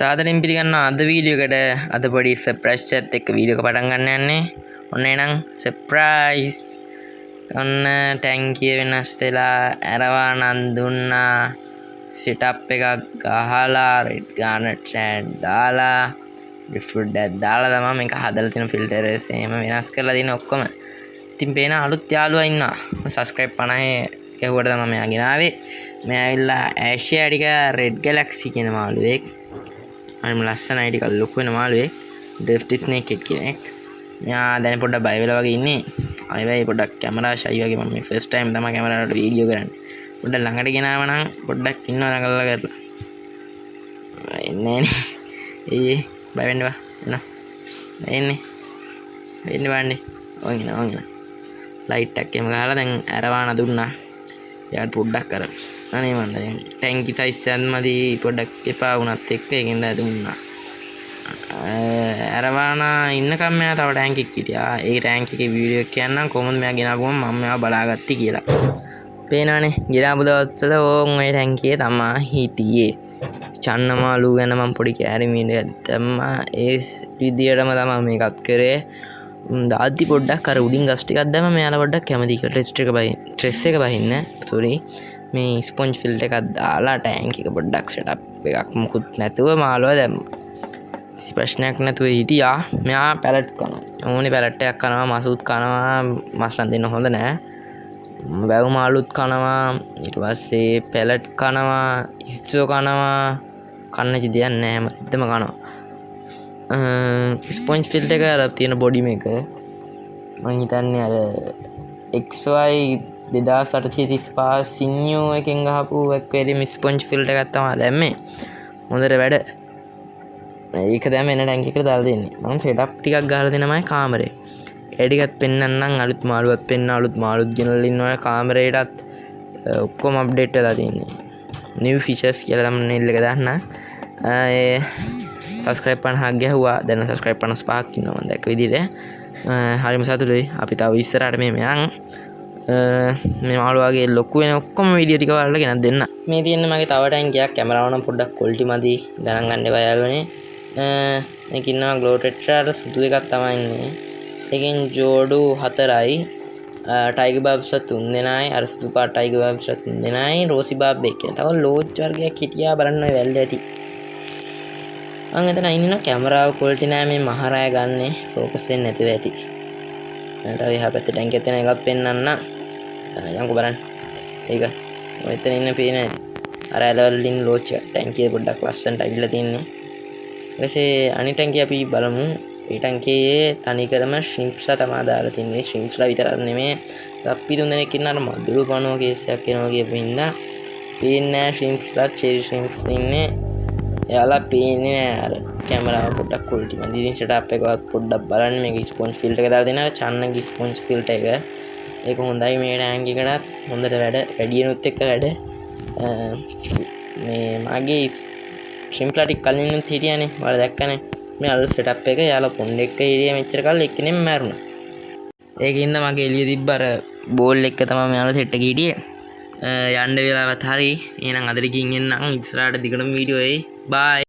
සාදරයෙන් පිළිගන්නවා අද වීඩියෝ එකට අද පොඩි සර්ප්‍රයිස් එකක් එක්ක වීඩියෝ එක පටන් ගන්න යන්නේ. ඔන්න එහෙනම් සර්ප්‍රයිස්. ඔන්න ටැංකිය වෙනස් වෙලා ඇරවානම් දුන්නා. සෙටප් එකක් ගහලා රෙඩ් ගානට් සෑන්ඩ් දාලා රිෆ්ලුඩ් එකක් දාලා තමයි මේක හදලා තියෙන ෆිල්ටර්ස් එහෙම වෙනස් කරලා තියෙන ඔක්කොම. ඉතින් පේන අලුත් යාළුවා ඉන්නවා. සබස්ක්‍රයිබ් 50 කැහුවට තමයි මෙයා ගෙනාවේ. මෙයා ඇවිල්ලා ඇෂියාටිකා රෙඩ් ගැලැක්සි කියන මාළුවෙක්. අනිම ලස්සනයි ටිකක් ලොකු වෙන මාළුවෙක්. ඩ්‍රිෆ්ට් ස්නේක් කෙනෙක්. මෙයා දැන් පොඩ්ඩක් බය වෙලා වගේ ඉන්නේ. අයවැයි පොඩ්ඩක් කැමරා ෂයි වගේ මම මේ ෆස්ට් ටයිම් තමයි කැමරාවට වීඩියෝ කරන්නේ. පොඩ්ඩක් ළඟට ගෙනාව නම් පොඩ්ඩක් ඉන්නවා ළඟලා කරලා. එන්නේ නේ. බය වෙන්න බා. එන්නේ. එන්න බන්නේ. වංගින. ලයිට් එකක් එහෙම ගහලා දැන් ඇරවාන දුන්නා. යාට පොඩ්ඩක් අර අනේ මන් දැන් ටැංකි සයිස් එකක් මදි පොඩ්ඩක් එපා වුණත් එක්ක ඒකෙන්ද දුන්නා. ඇරවාන ඉන්නකම් මෙයා තව ටැංක් එකක් හිටියා. ඒ ටැංක් එකේ වීඩියෝ එකක් කියන්නම් කොහොමද මෙයා ගෙනාවුවම මම මෙයා බලාගත්තී කියලා. පේනවනේ ගෙනාපු දවස්වල ඕන් ඔය ටැංකියේ තමා හිටියේ. චන්නමාලු ගැන මම පොඩි කෑරිමීඩයක් දැම්මා. ඒ විදියටම තමයි මේකත් කරේ. දාද්දි පොඩ්ඩක් අර උඩින් ගස් ටිකක් දැම්ම මෙයාලා පොඩ්ඩක් කැමති කියලා ස්ට්‍රෙස් එක බහින්න සෝරි මේ ස්පොන්ජ් ෆිල්ටර් එකක් දාලා ටැංක් එක පොඩ්ඩක් සෙටප් එකක් මුකුත් නැතුව මාළුවා දැම්මා. කිසි ප්‍රශ්නයක් නැතුව හිටියා. මෙයා පැලට් කනවා. ඕනේ පැලට් එකක් කනවා, මසුත් කනවා. මස් නම් දෙන්න හොඳ නෑ. වැව් මාළුත් කනවා. ඊට පස්සේ පැලට් කනවා, ඉස්සෝ කනවා. කන්න දෙයක් නෑ හැමදෙම කනවා. ස්පොන්ජ් ෆිල්ටර් එක අර තියෙන බොඩි මේක මම හිතන්නේ අර XY 2835 සින්යෝ එකෙන් ගහපු ඇක්වැරියම් ස්පොන්ජ් ෆිල්ටර් එකක් තමයි දැම්මේ. හොඳට වැඩ. ඒක දැම්ම එන ටැංක් එකට දාලා දෙන්නේ. මම සෙටප් ටිකක් ගහලා දෙනමයි කාමරේ. ඒ ටිකත් පෙන්නන්නම් අලුත් මාළුවක් පෙන්න අලුත් මාළුත් ගෙනල්ලා ඉන්නවා කාමරේටත් ඔක්කොම අප්ඩේට් වෙලා තියෙන්නේ. new features කියලා thumbnail එක දාන්න. සබස්ක්‍රයිබ් 50ක් ගැහුවා. දැන් සබස්ක්‍රයිබ් 55ක් ඉන්නවා මම දැක්ක විදිහට. හරිම සතුටුයි. අපි තව ඉස්සරහට මේ මාළුවාගේ ලොකු වෙන ඔක්කොම වීඩියෝ ටික වලට ගෙනත් දෙන්න. මේ තියෙන්නේ මගේ තව ටැංකියක්. කැමරාව නම් පොඩ්ඩක් ක්වොලිටි මදි. ගණන් ගන්න එපා යාළුවනේ. මේක ඉන්නවා ග්ලෝ ටෙට්‍රාට සුදු එකක් තමයි ඉන්නේ. එකෙන් ජෝඩු 4යි. ටයිගර් බබ්ස් 3 දෙනයි. අර සුදු පාට ටයිගර් බබ්ස් 3 දෙනයි. රෝසි බබ් එක. තව ලෝච් වර්ගයක් හිටියා බලන්න ඔය වැල්ල ඇති. මම එතන ඉන්න කැමරාව ක්වොලිටි නෑ මේ මහරය ගන්නෙ ફોකස් වෙන්නේ නැතුව ඇති. තව එහා පැත්තේ ටැංක් එකක් තියෙන එකක් පෙන්නන්න. යන්කෝ බලන්න. ඒක ඔය එතන ඉන්න පේන ඇති. අර ඇලවලින් ලෝච් ටැංකිය පොඩ්ඩක් ලස්සනට අවිල්ලා තින්නේ. ඊට පස්සේ අනිත් ටැංකිය අපි බලමු. මේ ටැංකියේ තනිකරම ශ්‍රිම්ප්ස්ලා තමයි දාලා තින්නේ. ශ්‍රිම්ප්ස්ලා විතරක් නෙමෙයි. අපි තුන් දෙනෙක් ඉන්න අර මදුරු පණුව කේස් එකක් එනවා කියපු හින්දා පේන්නේ නෑ ශ්‍රිම්ප්ස්ලා චෙරි ශ්‍රිම්ප්ස් ඉන්නේ. එයාලා පේන්නේ නෑ අර කැමරාව පොඩ්ඩක් ක්වොලිටි මදි. ඉතින් සෙටප් එකවත් පොඩ්ඩක් බලන්න. මේක ස්පොන්ජ් ෆිල්ටර් එක දාලා දෙන අර චන්නගේ ස්පොන්ජ් ෆිල්ටර් එක. ඒක හොඳයි මේ ටැංක් එකටත් හොඳට වැඩ. වැඩියනුත් එක්ක වැඩ. මේ මගේ ශ්‍රිම්ප්ලා ටික කලින්නුත් හිටියානේ. ඔයාලා දැක්කනේ. මේ අලුත් සෙටප් එක යාලා පොන්ඩ් එක හිටියේ මෙච්චර කල් එක්කෙනෙම මැරුණා. ඒකින්ද මගේ එළිය තිබ්බ අර බෝල් එක තමයි මෙයාලා සෙට් එක හිටියේ. යන්න වෙලාවත් හරි. එහෙනම් අදට ගින් එන්නම්. ඉස්සරහට දිගටම වීඩියෝ එයි. බයි.